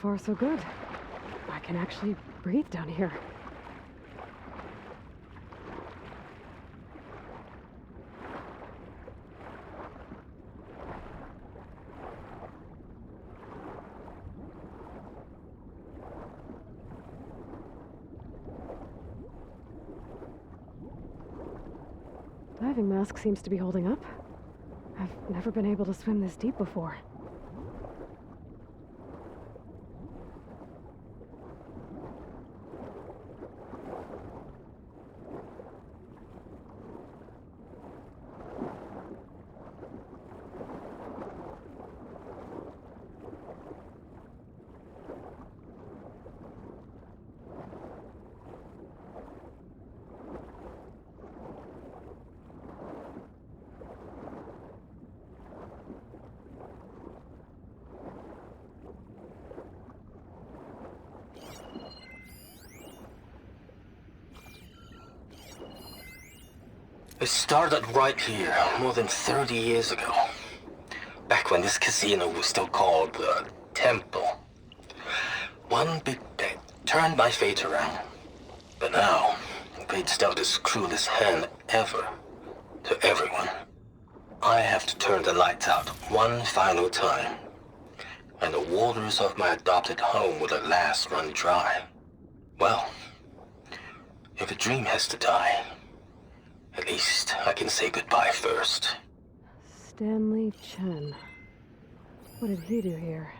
far, so good. I can actually breathe down here. Diving mask seems to be holding up. I've never been able to swim this deep before. It started right here, more than 30 years ago. Back when this casino was still called the Temple. One big bet turned my fate around. But now, fate's dealt its cruelest hand ever to everyone. I have to turn the lights out one final time. And the waters of my adopted home will at last run dry. Well, if a dream has to die, at least I can say goodbye first. Stanley Chen. What did he do here?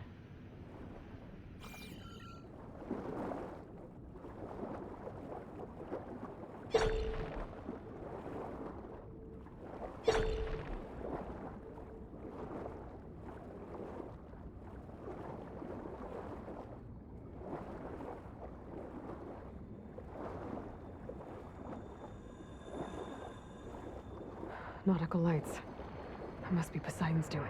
Nautical lights. That must be Poseidon's doing.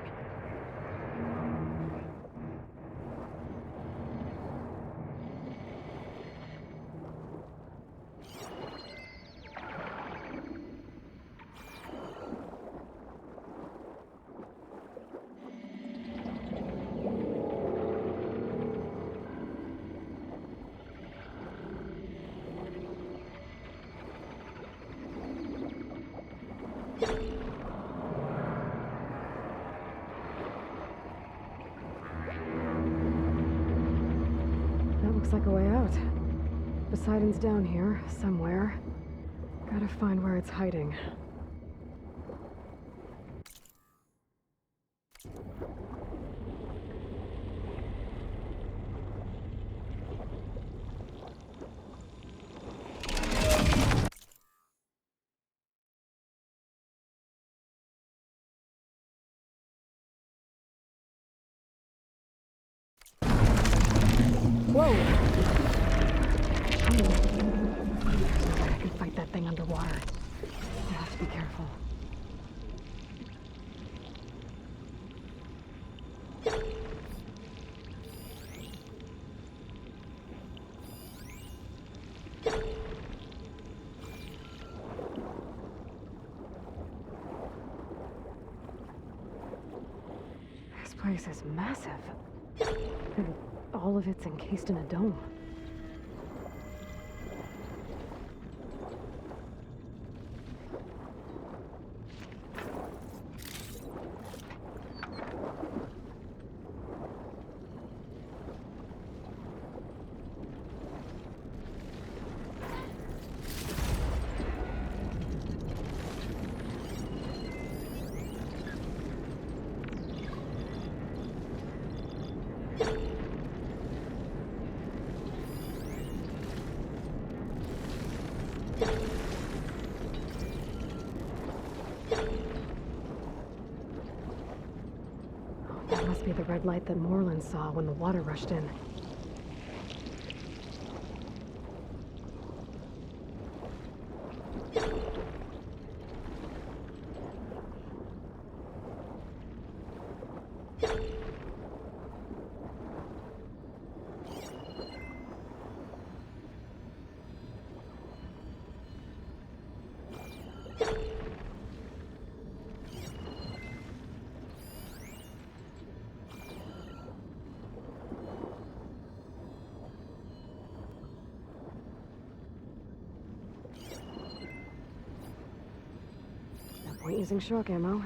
Looks like a way out. Poseidon's down here, somewhere. Gotta find where it's hiding. Whoa! I can fight that thing underwater. I have to be careful. This place is massive. And all of it's encased in a dome. That must be the red light that Moreland saw when the water rushed in. point using shock ammo.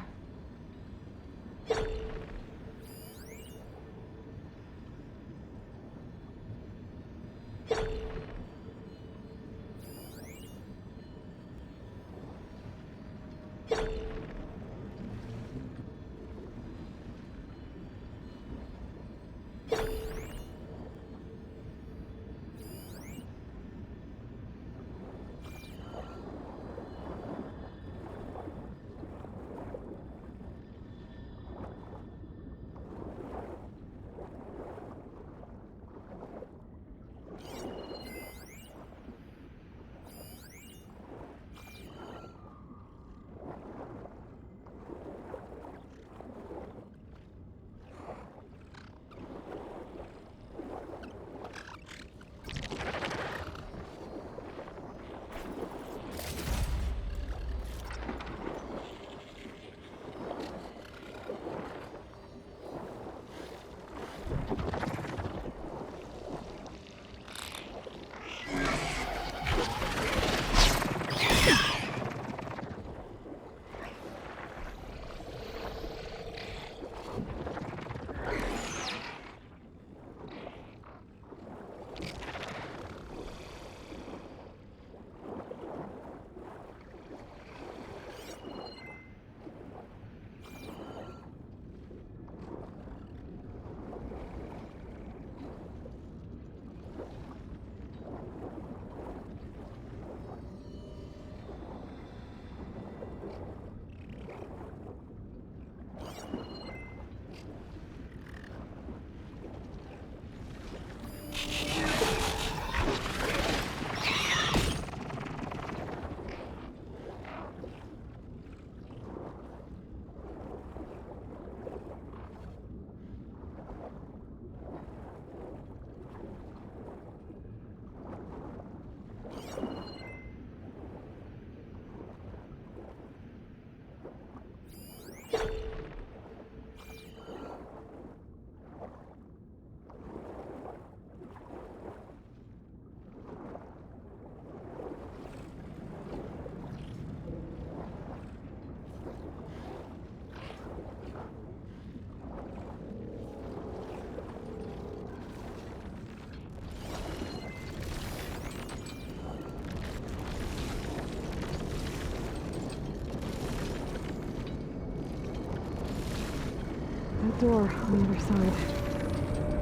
That door on the other side.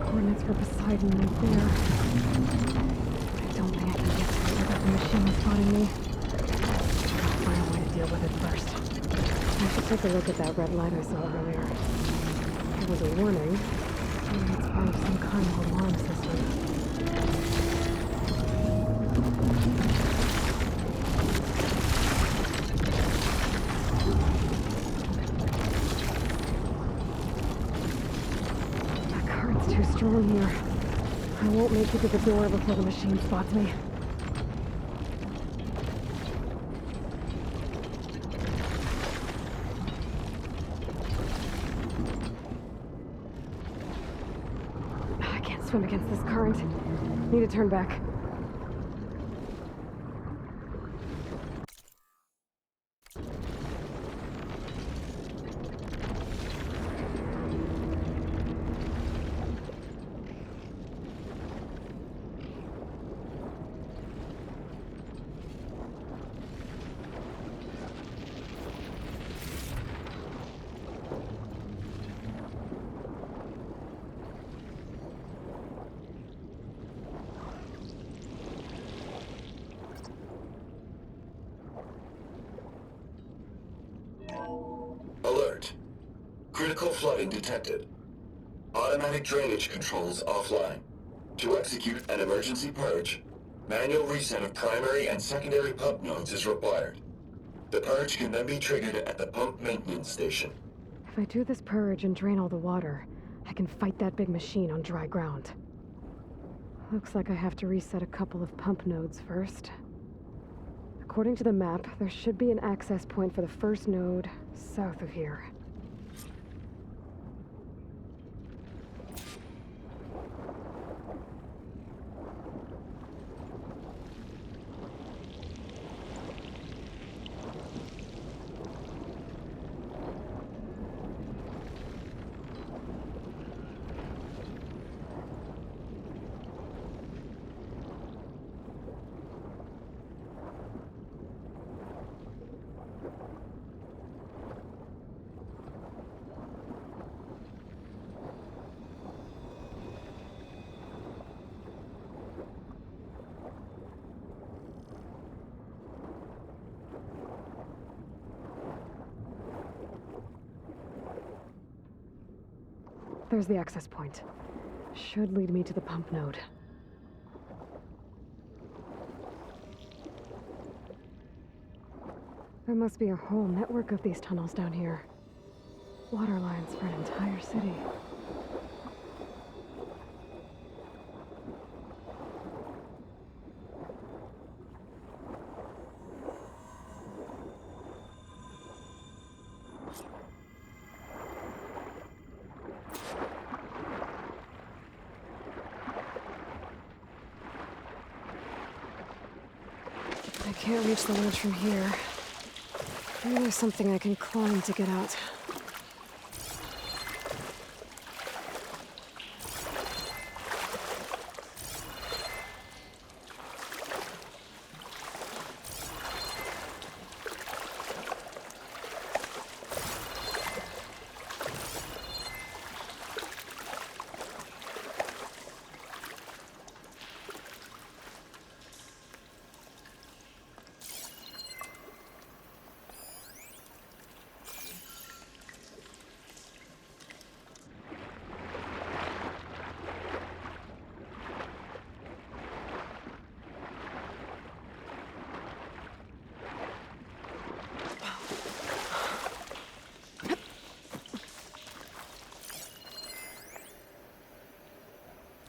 Coordinates for Poseidon right there. I don't think I can get to it without the machine spotting me. I'll find a way to deal with it first. I should take a look at that red light I saw earlier. It was a warning. Maybe it's part of some kind of alarm system. Too strong here. I won't make it to the door before the machine spots me. I can't swim against this current. Need to turn back. Alert. Critical flooding detected. Automatic drainage controls offline. To execute an emergency purge, manual reset of primary and secondary pump nodes is required. The purge can then be triggered at the pump maintenance station. If I do this purge and drain all the water, I can fight that big machine on dry ground. Looks like I have to reset a couple of pump nodes first. According to the map, there should be an access point for the first node south of here. There's the access point. Should lead me to the pump node. There must be a whole network of these tunnels down here. Water lines for an entire city. I can't reach the ledge from here. Maybe there's something I can climb to get out.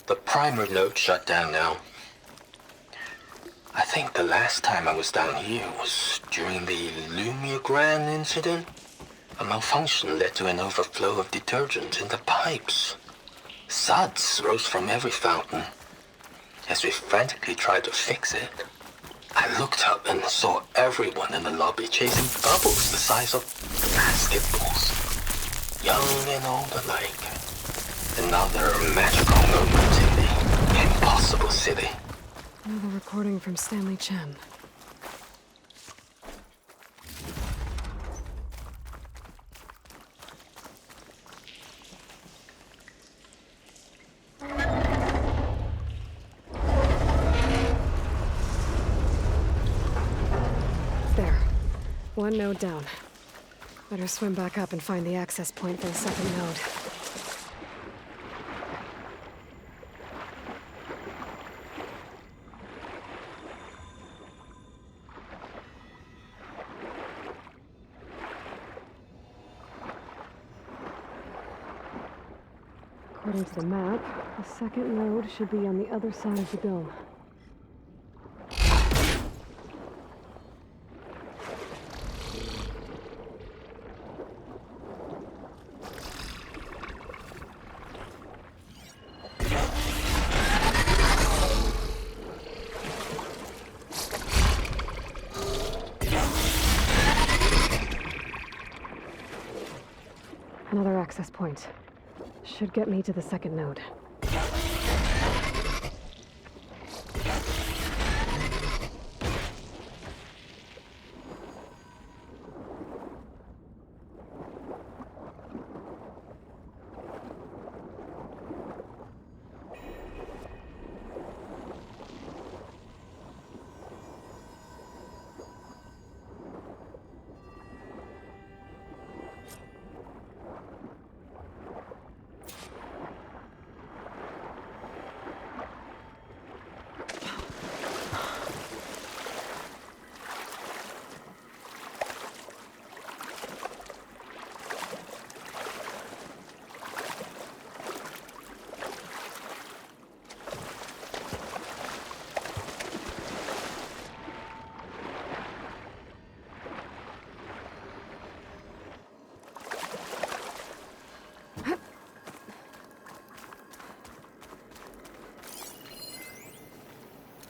The primer node shut down now. I think the last time I was down here was during the Lumiogran incident. A malfunction led to an overflow of detergent in the pipes. Suds rose from every fountain. As we frantically tried to fix it, I looked up and saw everyone in the lobby chasing bubbles the size of basketballs. Young and old alike. Another magical moment in the impossible city. Another recording from Stanley Chen. There. One node down. Better swim back up and find the access point for the second node. According to the map, the second node should be on the other side of the dome. Another access point. Should get me to the second node.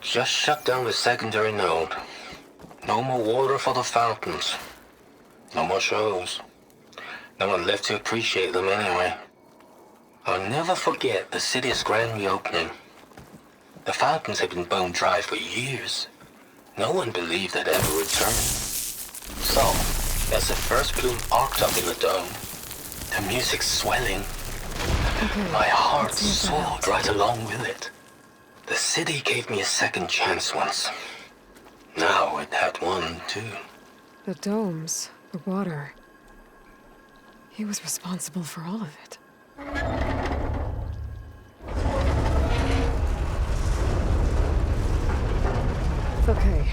Just shut down the secondary node. No more water for the fountains. No more shows. No one left to appreciate them anyway. I'll never forget the city's grand reopening. The fountains had been bone dry for years. No one believed they'd ever return. So, as the first bloom arced up in the dome, the music swelling, my heart soared right along with it. The city gave me a second chance once. Now it had one, too. The domes, the water. He was responsible for all of it. Okay,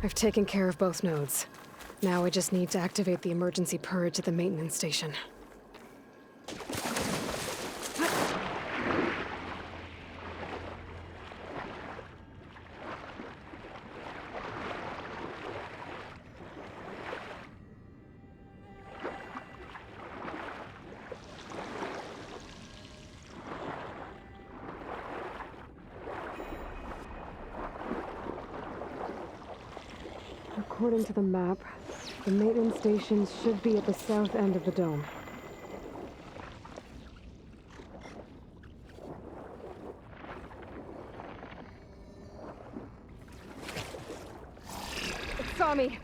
I've taken care of both nodes. Now I just need to activate the emergency purge at the maintenance station. According to the map, the maintenance stations should be at the south end of the dome. It saw me!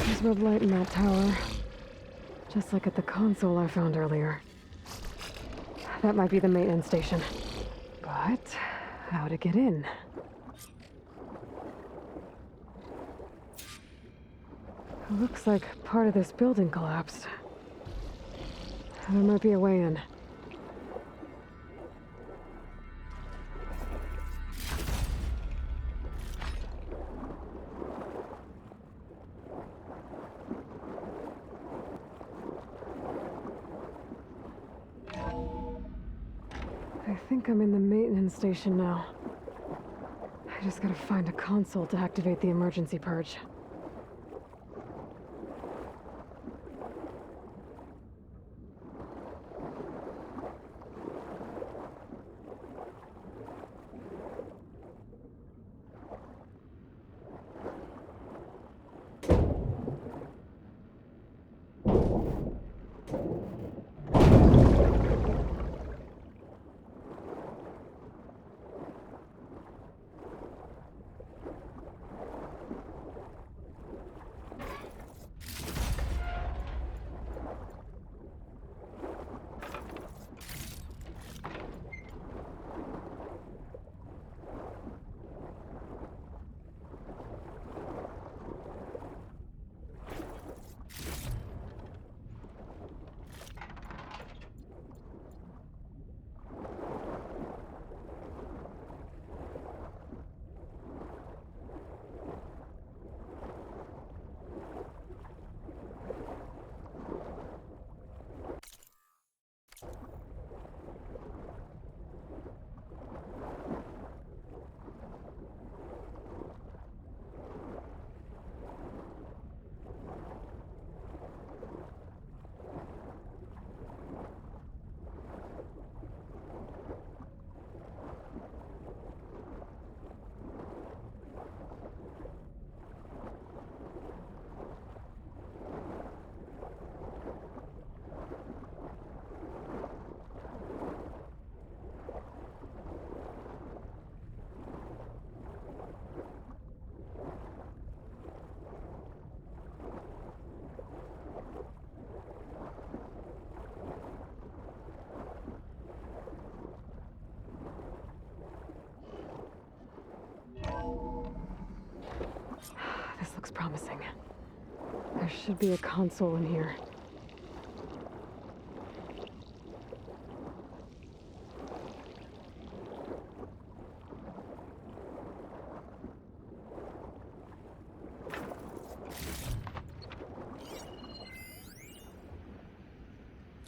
There's red light in that tower. Just like at the console I found earlier. That might be the maintenance station. But how to get in? Looks like part of this building collapsed. There might be a way in. I think I'm in the maintenance station now. I just gotta find a console to activate the emergency purge. This looks promising. There should be a console in here.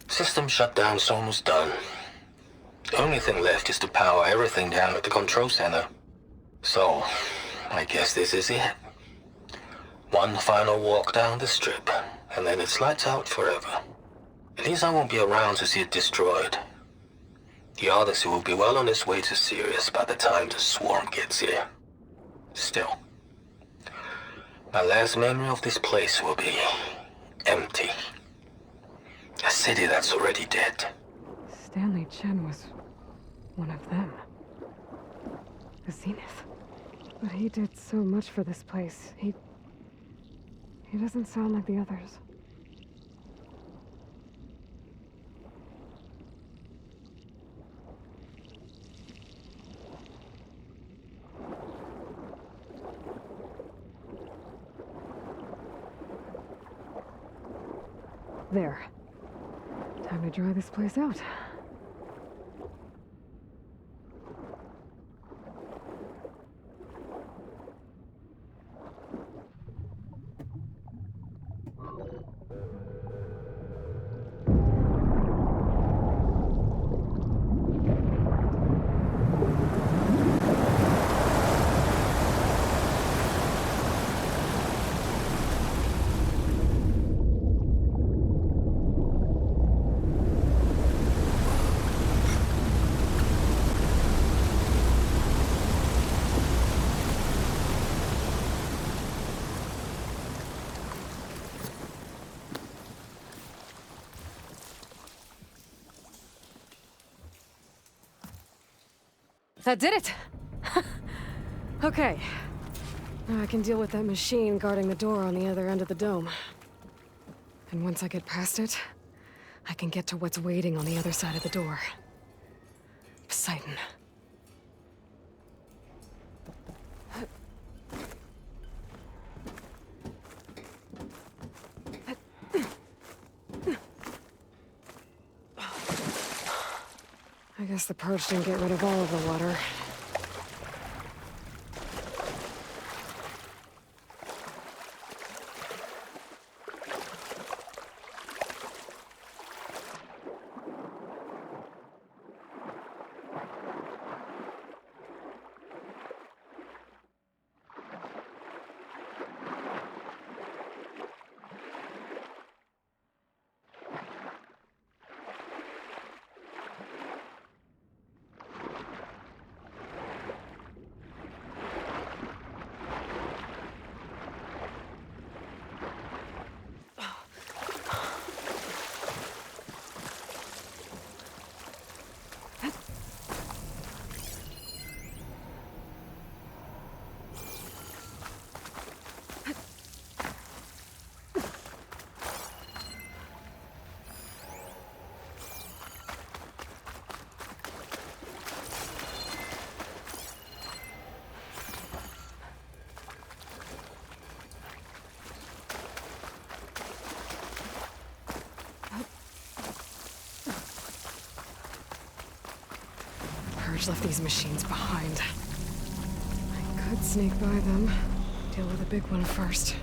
System shutdown's almost done. The only thing left is to power everything down at the control center. So, I guess this is it. One final walk down the strip, and then it's lights out forever. At least I won't be around to see it destroyed. The Odyssey will be well on its way to Sirius by the time the swarm gets here. Still, my last memory of this place will be empty. A city that's already dead. Stanley Chen was one of them. The Zenith. But he did so much for this place. He doesn't sound like the others. There. Time to dry this place out. That did it! Okay. Now I can deal with that machine guarding the door on the other end of the dome. And once I get past it, I can get to what's waiting on the other side of the door. Poseidon. I guess the purge didn't get rid of all of the water. Purge left these machines behind. I could sneak by them. Deal with the big one first.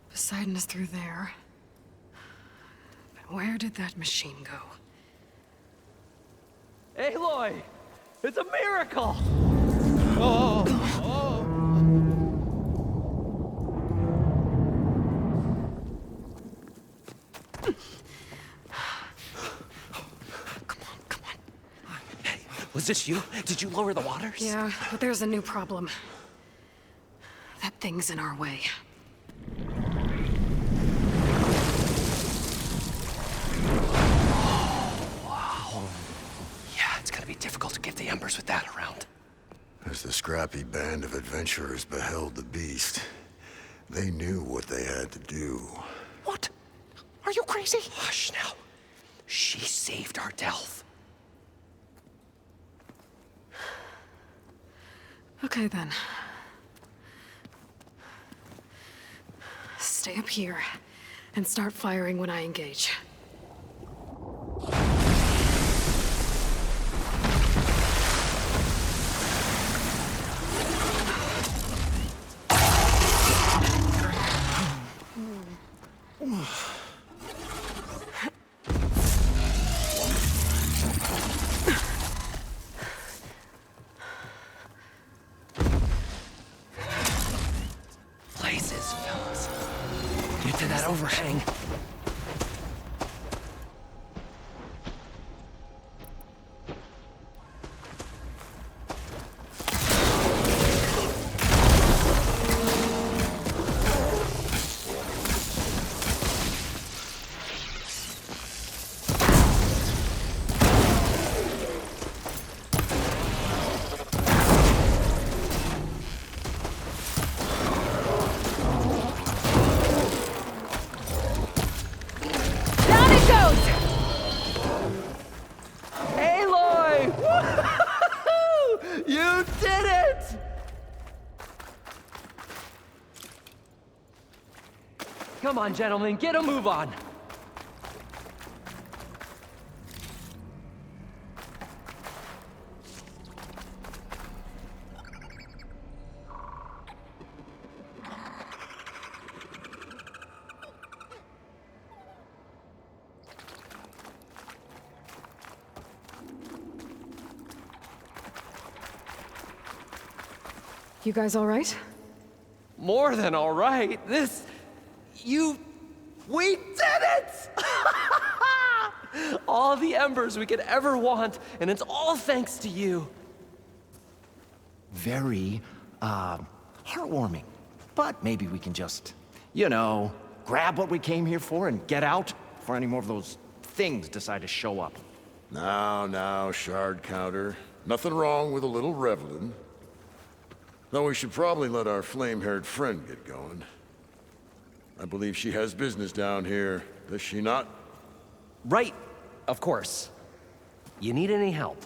Poseidon is through there. But where did that machine go? Aloy! It's a miracle! Oh! Oh! Come on. Hey, was this you? Did you lower the waters? Yeah, but there's a new problem. That thing's in our way. Difficult to get the embers with that around. As the scrappy band of adventurers beheld the beast, they knew what they had to do. What? Are you crazy? Hush now. She saved our Delph. Okay then. Stay up here and start firing when I engage. Places, fellas. Get to that overhang. Come on, gentlemen, get a move on. You guys all right? More than all right. We did it! All the embers we could ever want, and it's all thanks to you. Very, heartwarming. But maybe we can just, grab what we came here for and get out before any more of those things decide to show up. Now, shard counter. Nothing wrong with a little reveling. Though we should probably let our flame-haired friend get going. I believe she has business down here, does she not? Right, of course. You need any help?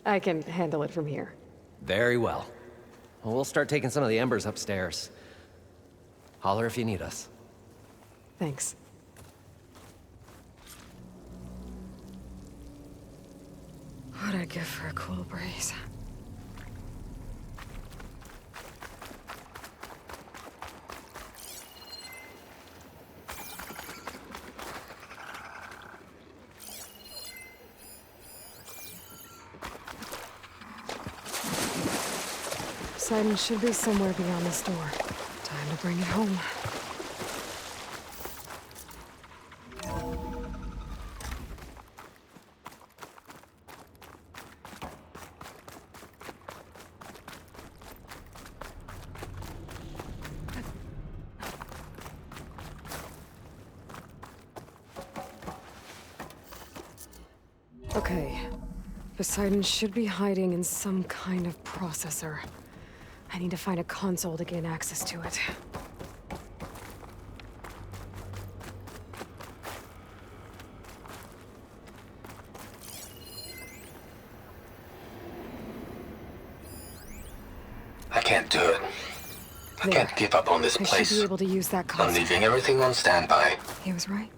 I can handle it from here. Very well. Well, we'll start taking some of the embers upstairs. Holler if you need us. Thanks. What'd I give for a cool breeze? Poseidon should be somewhere beyond this door. Time to bring it home. Okay. Poseidon should be hiding in some kind of processor. I need to find a console to gain access to it. I can't do it. I can't give up on this I place. should be able to use that I'm console. leaving everything on standby. He was right.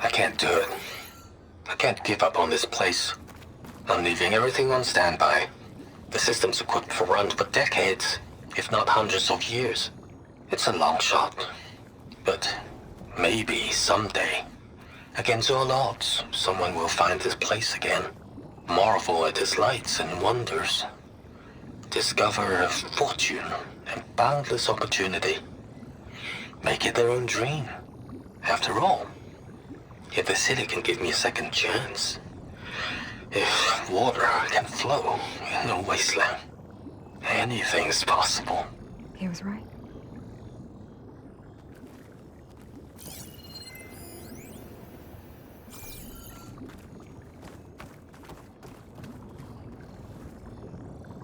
I can't do it. I can't give up on this place. I'm leaving everything on standby. The system's equipped for runs for decades, if not hundreds of years. It's a long shot. But maybe someday, against all odds, someone will find this place again. Marvel at its lights and wonders. Discover a fortune and boundless opportunity. Make it their own dream. After all, if the city can give me a second chance, if water can flow in a wasteland, anything's possible. He was right.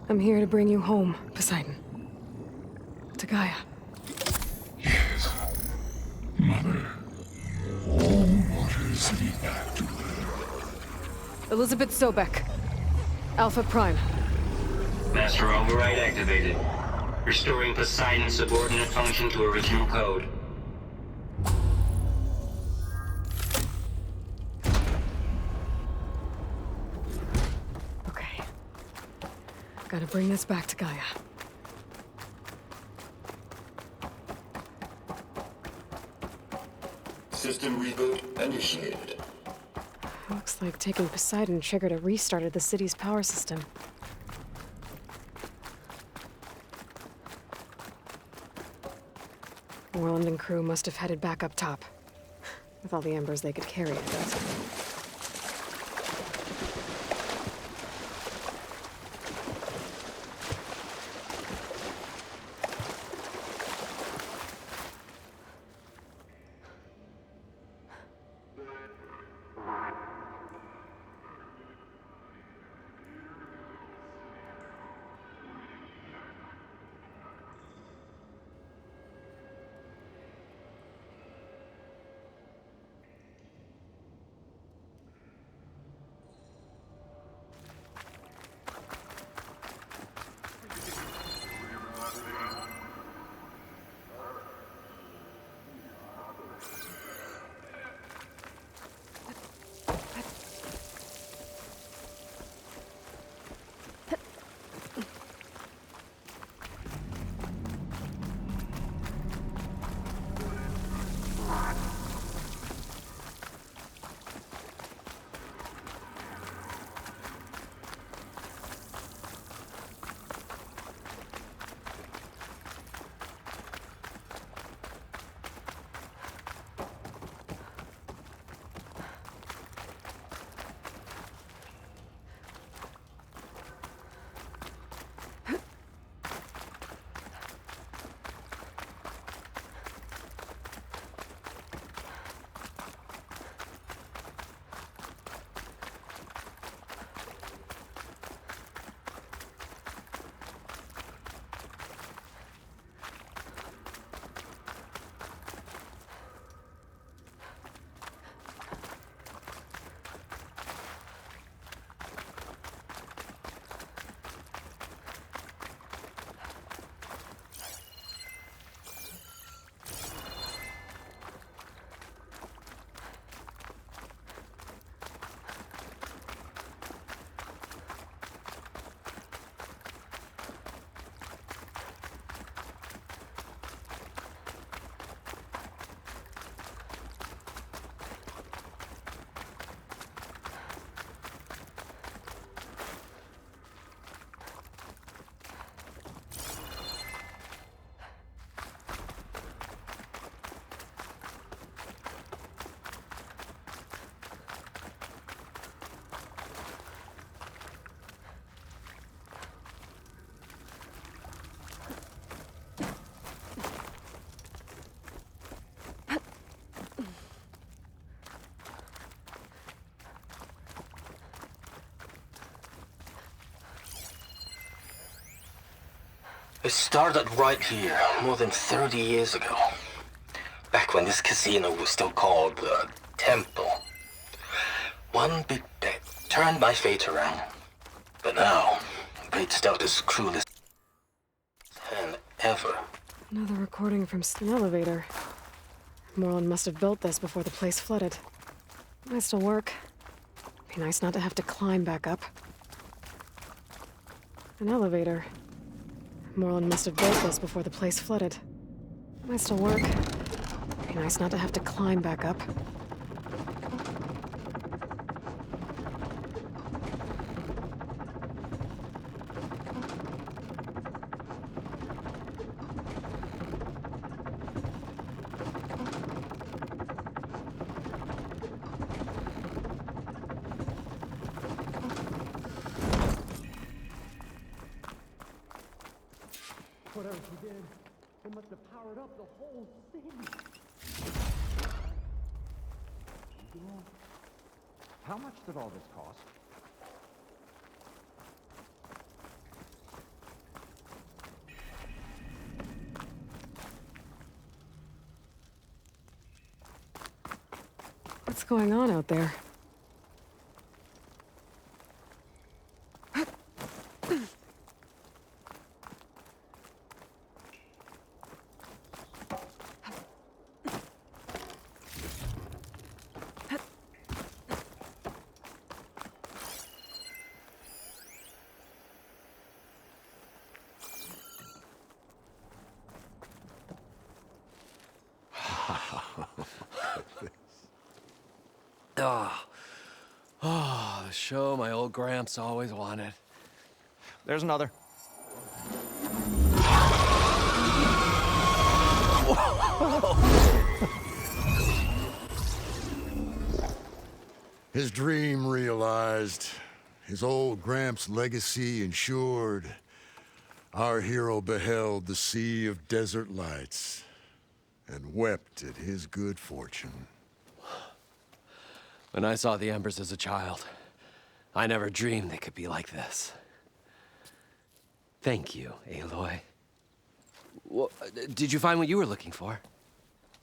I'm here to bring you home, Poseidon. To Gaia. Yes. Mother. All waters lead back to her. Elizabeth Sobek. Alpha Prime. Master override activated. Restoring Poseidon's subordinate function to original code. Okay. Gotta bring this back to Gaia. System reboot initiated. Looks like taking Poseidon triggered a restart of the city's power system. Worland and crew must have headed back up top. With all the embers they could carry, I guess. It started right here, more than 30 years ago. Back when this casino was still called the Temple. One big bet turned my fate around. But now, Bates dealt his cruelest hand ever. Another recording from an elevator. Moreland must have built this before the place flooded. Might still work. Be nice not to have to climb back up. An elevator. Moreland must have built this before the place flooded. Might still work. Be nice not to have to climb back up. Whatever she did, it must have powered up the whole thing. How much did all this cost? What's going on out there? The show my old Gramps always wanted. There's another. His dream realized, his old Gramps' legacy ensured. Our hero beheld the sea of desert lights and wept at his good fortune. When I saw the Embers as a child, I never dreamed they could be like this. Thank you, Aloy. Did you find what you were looking for?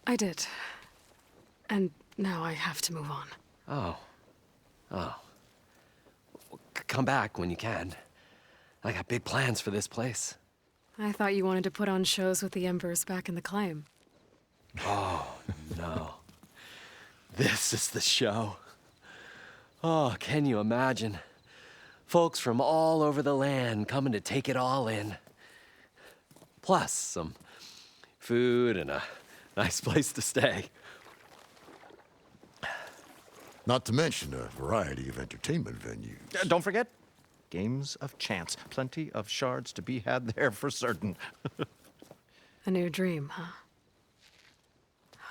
I did. And now I have to move on. Oh. Well, come back when you can. I got big plans for this place. I thought you wanted to put on shows with the Embers back in the Claim. Oh, no. This is the show. Oh, can you imagine? Folks from all over the land coming to take it all in. Plus, some food and a nice place to stay. Not to mention a variety of entertainment venues. Don't forget, games of chance. Plenty of shards to be had there for certain. A new dream, huh?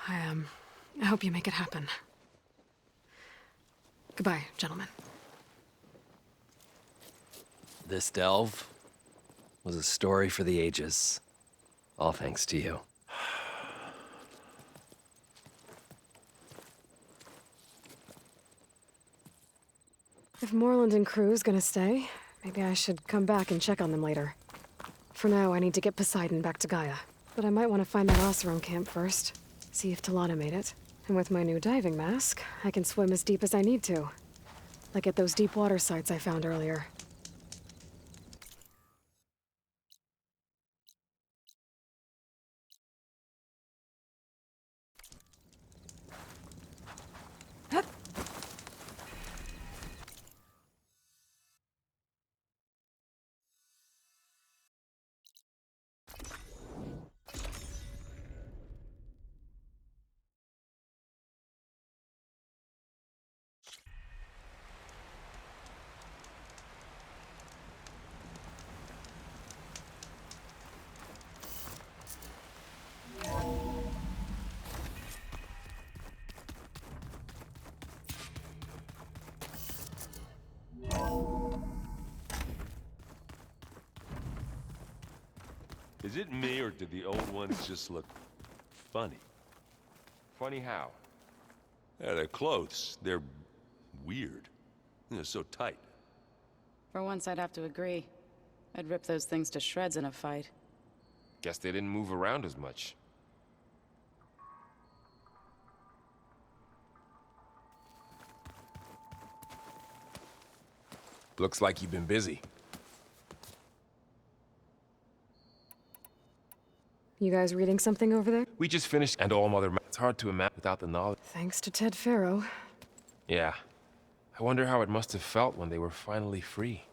I hope you make it happen. Goodbye, gentlemen. This delve was a story for the ages. All thanks to you. If Moreland and crew's gonna stay, maybe I should come back and check on them later. For now, I need to get Poseidon back to Gaia. But I might want to find that Oseram camp first. See if Talana made it. And with my new diving mask, I can swim as deep as I need to. Like at those deep water sites I found earlier. Is it me, or did the old ones just look funny? Funny how? Yeah, their clothes, they're weird. They're so tight. For once, I'd have to agree. I'd rip those things to shreds in a fight. Guess they didn't move around as much. Looks like you've been busy. You guys reading something over there? We just finished and All Mother. It's hard to imagine without the knowledge. Thanks to Ted Faro. Yeah. I wonder how it must have felt when they were finally free.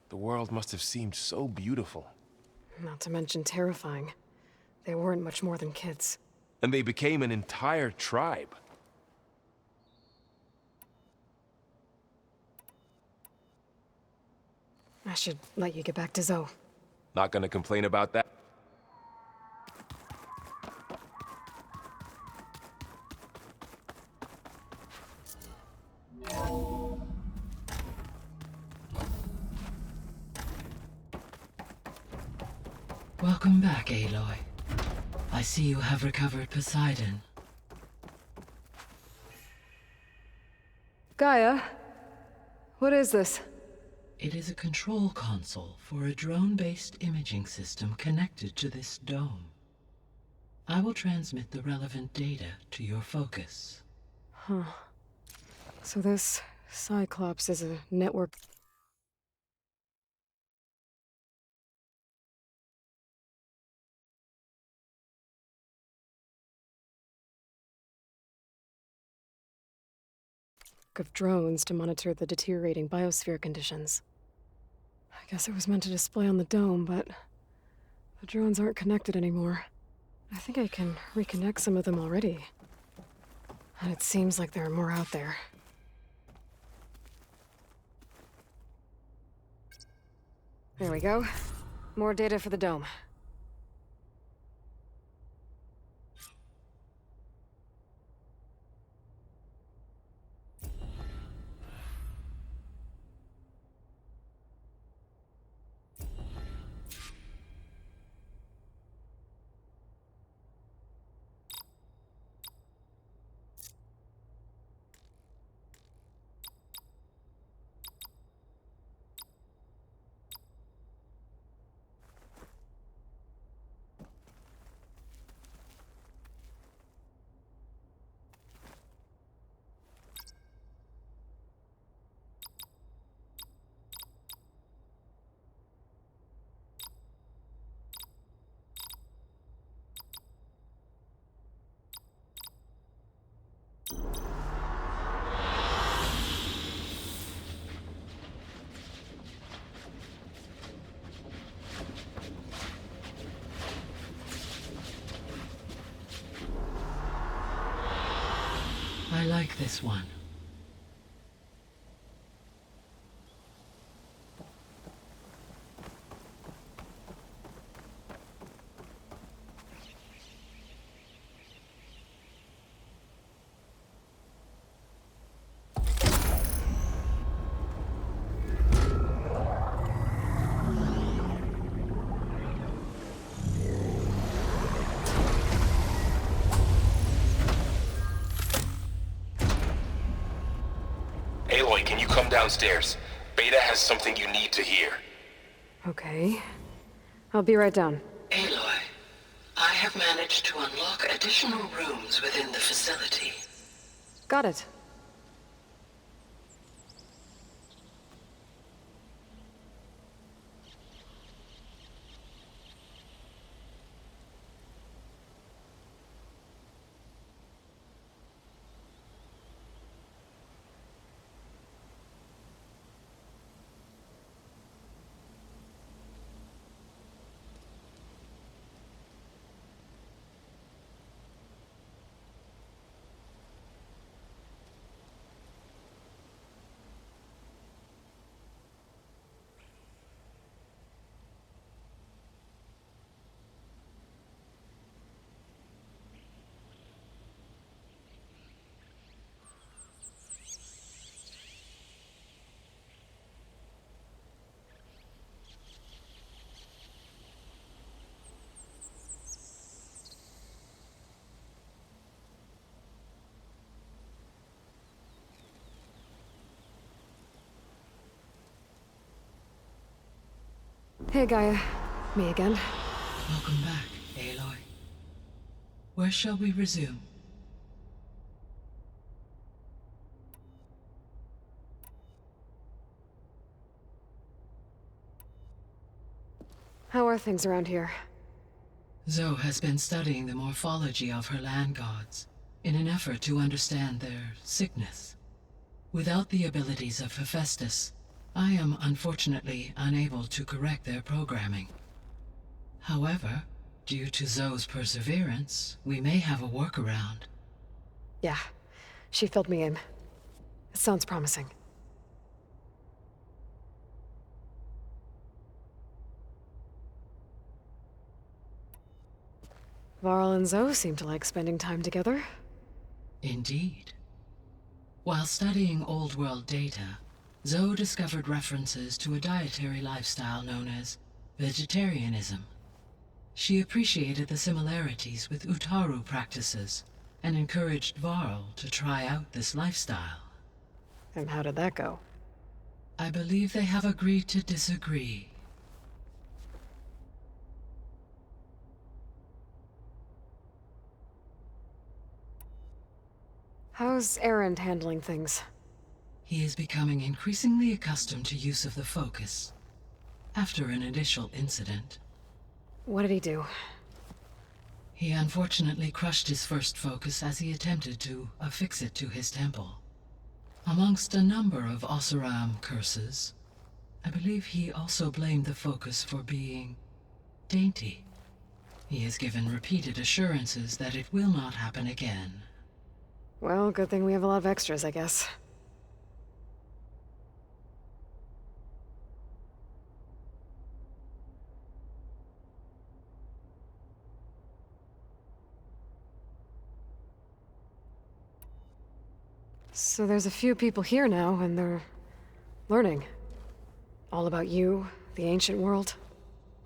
The world must have seemed so beautiful. Not to mention terrifying. They weren't much more than kids. And they became an entire tribe. I should let you get back to Zoe. Not gonna complain about that. Welcome back, Aloy. I see you have recovered Poseidon. Gaia, what is this? It is a control console for a drone-based imaging system connected to this dome. I will transmit the relevant data to your focus. Huh. So this Cyclops is a network... of drones to monitor the deteriorating biosphere conditions. I guess it was meant to display on the dome, but the drones aren't connected anymore. I think I can reconnect some of them already. And it seems like there are more out there. There we go. More data for the dome. I like this one. Aloy, can you come downstairs? Beta has something you need to hear. Okay. I'll be right down. Aloy, I have managed to unlock additional rooms within the facility. Got it. Hey, Gaia. Me again. Welcome back, Aloy. Where shall we resume? How are things around here? Zoe has been studying the morphology of her land gods in an effort to understand their sickness. Without the abilities of Hephaestus, I am unfortunately unable to correct their programming. However, due to Zoe's perseverance, we may have a workaround. Yeah, she filled me in. It sounds promising. Varl and Zoe seem to like spending time together. Indeed. While studying Old World data, Zoe discovered references to a dietary lifestyle known as vegetarianism. She appreciated the similarities with Utaru practices and encouraged Varl to try out this lifestyle. And how did that go? I believe they have agreed to disagree. How's Erend handling things? He is becoming increasingly accustomed to use of the focus. After an initial incident. What did he do? He unfortunately crushed his first focus as he attempted to affix it to his temple. Amongst a number of Oseram curses, I believe he also blamed the focus for being dainty. He has given repeated assurances that it will not happen again. Well, good thing we have a lot of extras, I guess. So there's a few people here now, and they're learning. All about you, the ancient world.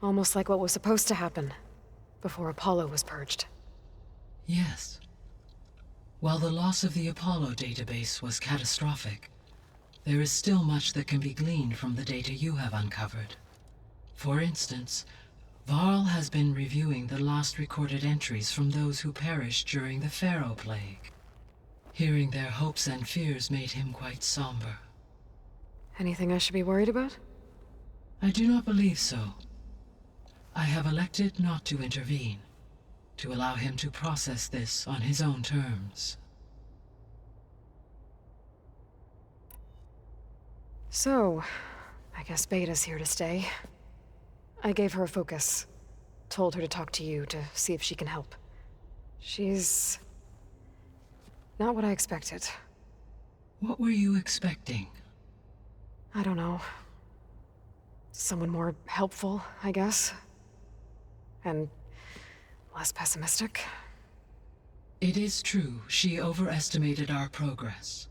Almost like what was supposed to happen before Apollo was purged. Yes. While the loss of the Apollo database was catastrophic, there is still much that can be gleaned from the data you have uncovered. For instance, Varl has been reviewing the last recorded entries from those who perished during the Pharaoh Plague. Hearing their hopes and fears made him quite somber. Anything I should be worried about? I do not believe so. I have elected not to intervene, to allow him to process this on his own terms. So, I guess Beta's here to stay. I gave her a focus. Told her to talk to you to see if she can help. She's not what I expected. What were you expecting? I don't know. Someone more helpful, I guess. And less pessimistic. It is true, she overestimated our progress.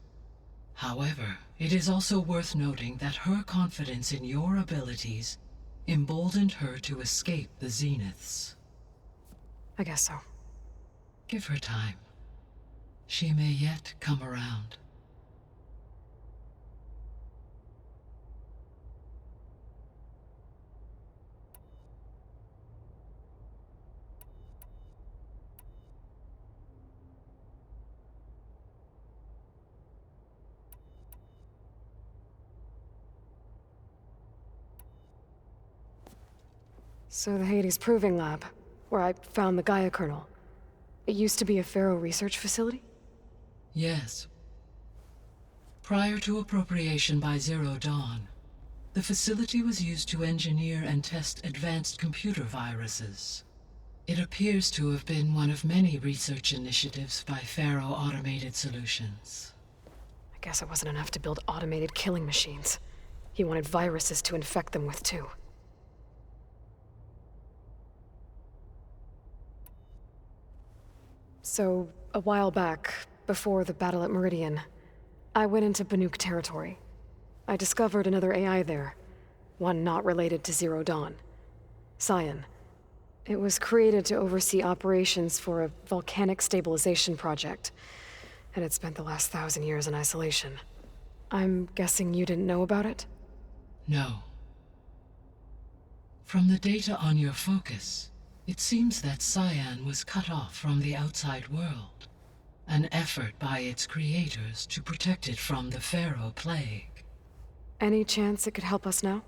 However, it is also worth noting that her confidence in your abilities emboldened her to escape the Zeniths. I guess so. Give her time. She may yet come around. So the Hades Proving Lab, where I found the Gaia kernel, it used to be a Pharaoh research facility? Yes. Prior to appropriation by Zero Dawn, the facility was used to engineer and test advanced computer viruses. It appears to have been one of many research initiatives by Pharaoh Automated Solutions. I guess it wasn't enough to build automated killing machines. He wanted viruses to infect them with, too. So, a while back, before the battle at Meridian, I went into Banuk territory. I discovered another AI there, one not related to Zero Dawn. Scion. It was created to oversee operations for a volcanic stabilization project, and it spent the last 1,000 years in isolation. I'm guessing you didn't know about it? No. From the data on your focus, It seems that Cyan was cut off from the outside world, an effort by its creators to protect it from the Pharaoh Plague. Any chance it could help us now?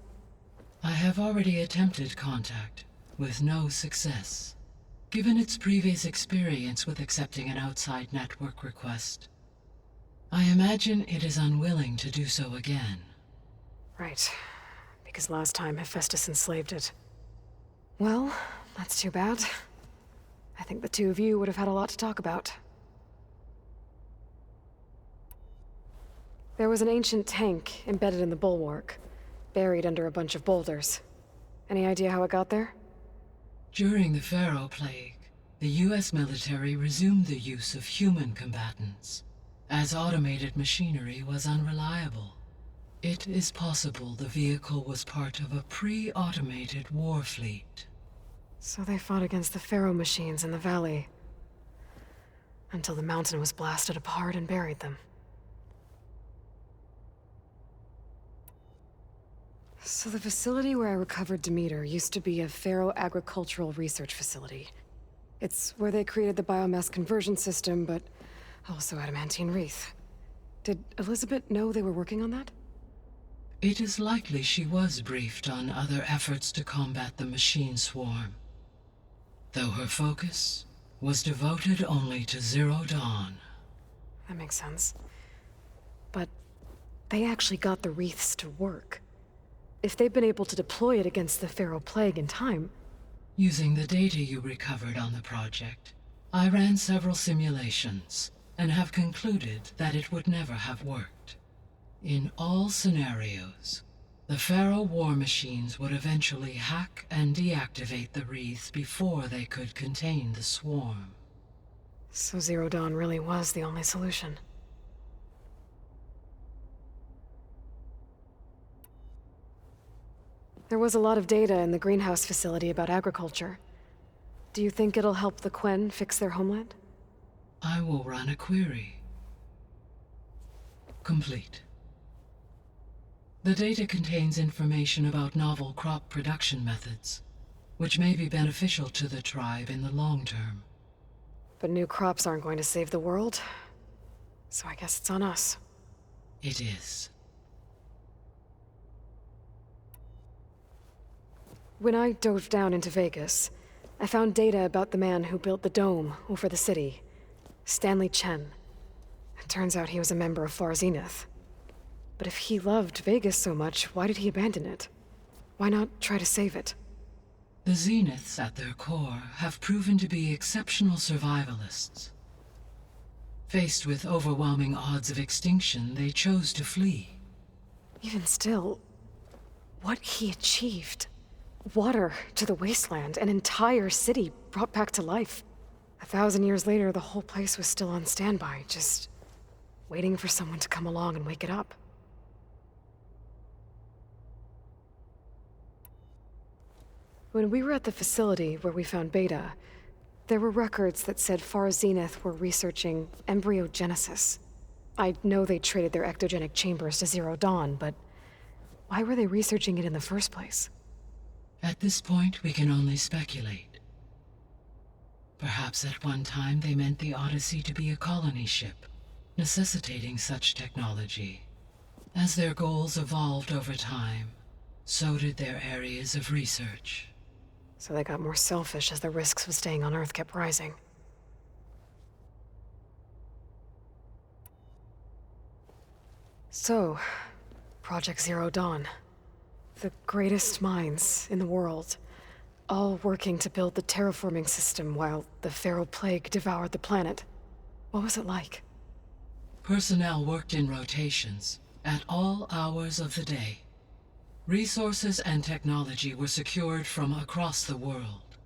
I have already attempted contact, with no success. Given its previous experience with accepting an outside network request, I imagine it is unwilling to do so again. Right. Because last time Hephaestus enslaved it. Well, that's too bad. I think the two of you would have had a lot to talk about. There was an ancient tank embedded in the bulwark, buried under a bunch of boulders. Any idea how it got there? During the Pharaoh Plague, the US military resumed the use of human combatants, as automated machinery was unreliable. It is possible the vehicle was part of a pre-automated war fleet. So they fought against the Pharaoh machines in the valley, until the mountain was blasted apart and buried them. So the facility where I recovered Demeter used to be a Pharaoh agricultural research facility. It's where they created the biomass conversion system, but also adamantine wreath. Did Elizabeth know they were working on that? It is likely she was briefed on other efforts to combat the machine swarm, though her focus was devoted only to Zero Dawn. That makes sense. But they actually got the wreaths to work. If they've been able to deploy it against the Pharaoh Plague in time... Using the data you recovered on the project, I ran several simulations and have concluded that it would never have worked. In all scenarios, the Pharaoh war machines would eventually hack and deactivate the wreaths before they could contain the swarm. So Zero Dawn really was the only solution. There was a lot of data in the greenhouse facility about agriculture. Do you think it'll help the Quen fix their homeland? I will run a query. Complete. The data contains information about novel crop production methods, which may be beneficial to the tribe in the long term. But new crops aren't going to save the world, so I guess it's on us. It is. When I dove down into Vegas, I found data about the man who built the dome over the city, Stanley Chen. It turns out he was a member of Far Zenith. But if he loved Vegas so much, why did he abandon it? Why not try to save it? The Zeniths at their core have proven to be exceptional survivalists. Faced with overwhelming odds of extinction, they chose to flee. Even still, what he achieved. Water to the wasteland, an entire city brought back to life. 1,000 years later, the whole place was still on standby, just waiting for someone to come along and wake it up. When we were at the facility where we found Beta, there were records that said Far Zenith were researching embryogenesis. I know they traded their ectogenic chambers to Zero Dawn, but why were they researching it in the first place? At this point, we can only speculate. Perhaps at one time they meant the Odyssey to be a colony ship, necessitating such technology. As their goals evolved over time, so did their areas of research. So they got more selfish as the risks of staying on Earth kept rising. So, Project Zero Dawn. The greatest minds in the world, all working to build the terraforming system while the Pharaoh Plague devoured the planet. What was it like? Personnel worked in rotations, at all hours of the day. Resources and technology were secured from across the world.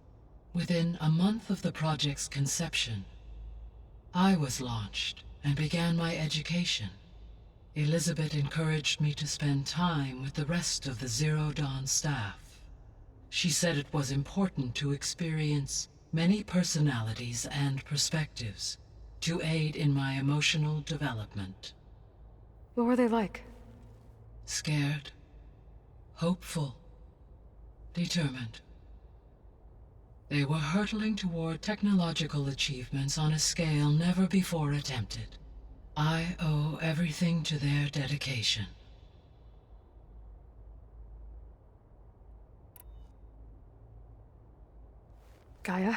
Within a month of the project's conception, I was launched and began my education. Elizabeth encouraged me to spend time with the rest of the Zero Dawn staff. She said it was important to experience many personalities and perspectives to aid in my emotional development. What were they like? Scared, hopeful, determined. They were hurtling toward technological achievements on a scale never before attempted. I owe everything to their dedication. Gaia?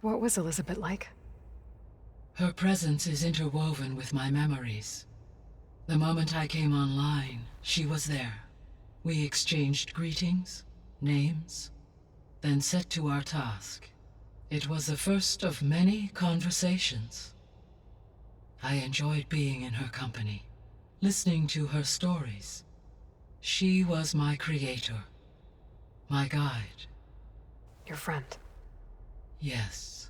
What was Elizabeth like? Her presence is interwoven with my memories. The moment I came online, she was there. We exchanged greetings, names, then set to our task. It was the first of many conversations. I enjoyed being in her company, listening to her stories. She was my creator, my guide. Your friend? Yes.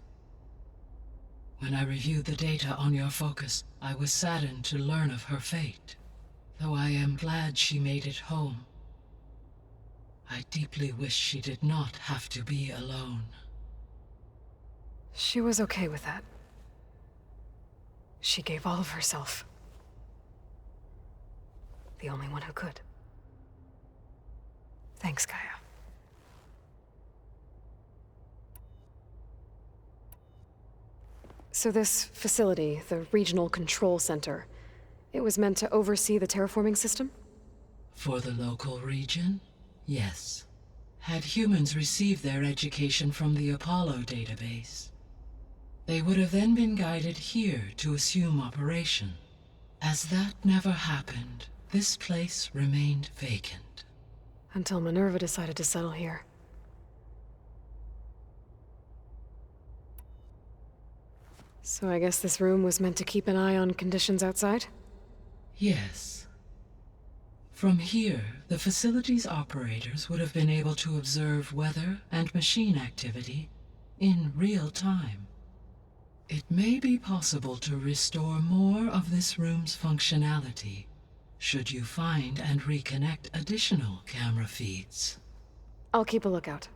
When I reviewed the data on your focus, I was saddened to learn of her fate, though I am glad she made it home. I deeply wish she did not have to be alone. She was okay with that. She gave all of herself. The only one who could. Thanks, Gaia. So this facility, the Regional Control Center, it was meant to oversee the terraforming system? For the local region, yes. Had humans received their education from the Apollo database, they would have then been guided here to assume operation. As that never happened, this place remained vacant. Until Minerva decided to settle here. So I guess this room was meant to keep an eye on conditions outside? Yes. From here, the facility's operators would have been able to observe weather and machine activity in real time. It may be possible to restore more of this room's functionality, should you find and reconnect additional camera feeds. I'll keep a lookout.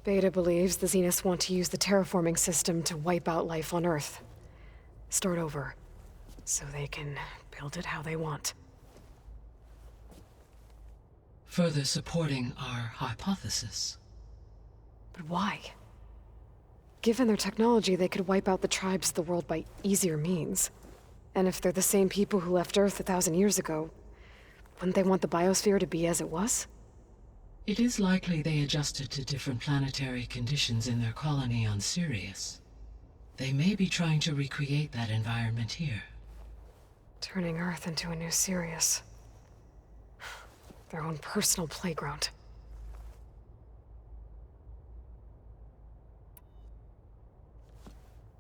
Beta believes the Zeniths want to use the terraforming system to wipe out life on Earth. Start over, so they can build it how they want. Further supporting our hypothesis. But why? Given their technology, they could wipe out the tribes of the world by easier means. And if they're the same people who left Earth 1,000 years ago, wouldn't they want the biosphere to be as it was? It is likely they adjusted to different planetary conditions in their colony on Sirius. They may be trying to recreate that environment here. Turning Earth into a new Sirius. Their own personal playground.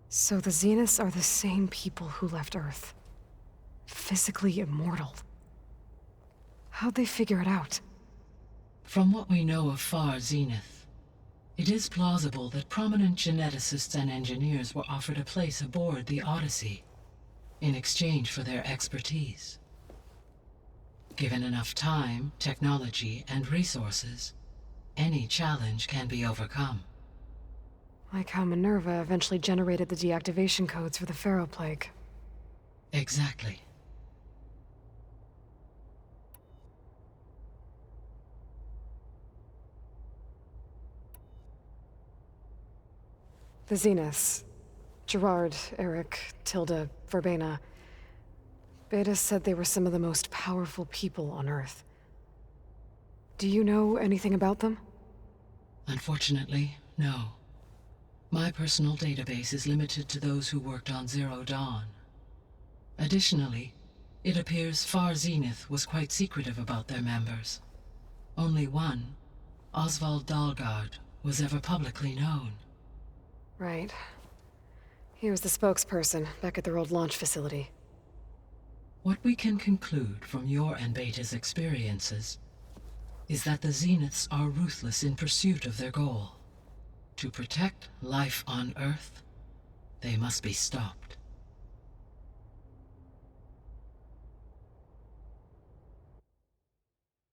So the Zeniths are the same people who left Earth. Physically immortal. How'd they figure it out? From what we know of Far Zenith, it is plausible that prominent geneticists and engineers were offered a place aboard the Odyssey in exchange for their expertise. Given enough time, technology, and resources, any challenge can be overcome. Like how Minerva eventually generated the deactivation codes for the Pharaoh Plague. Exactly. The Zeniths. Gerard, Eric, Tilda, Verbena. Beta said they were some of the most powerful people on Earth. Do you know anything about them? Unfortunately, no. My personal database is limited to those who worked on Zero Dawn. Additionally, it appears Far Zenith was quite secretive about their members. Only one, Oswald Dahlgard, was ever publicly known. Right. He was the spokesperson back at their old launch facility. What we can conclude from your and Beta's experiences is that the Zeniths are ruthless in pursuit of their goal. To protect life on Earth, they must be stopped.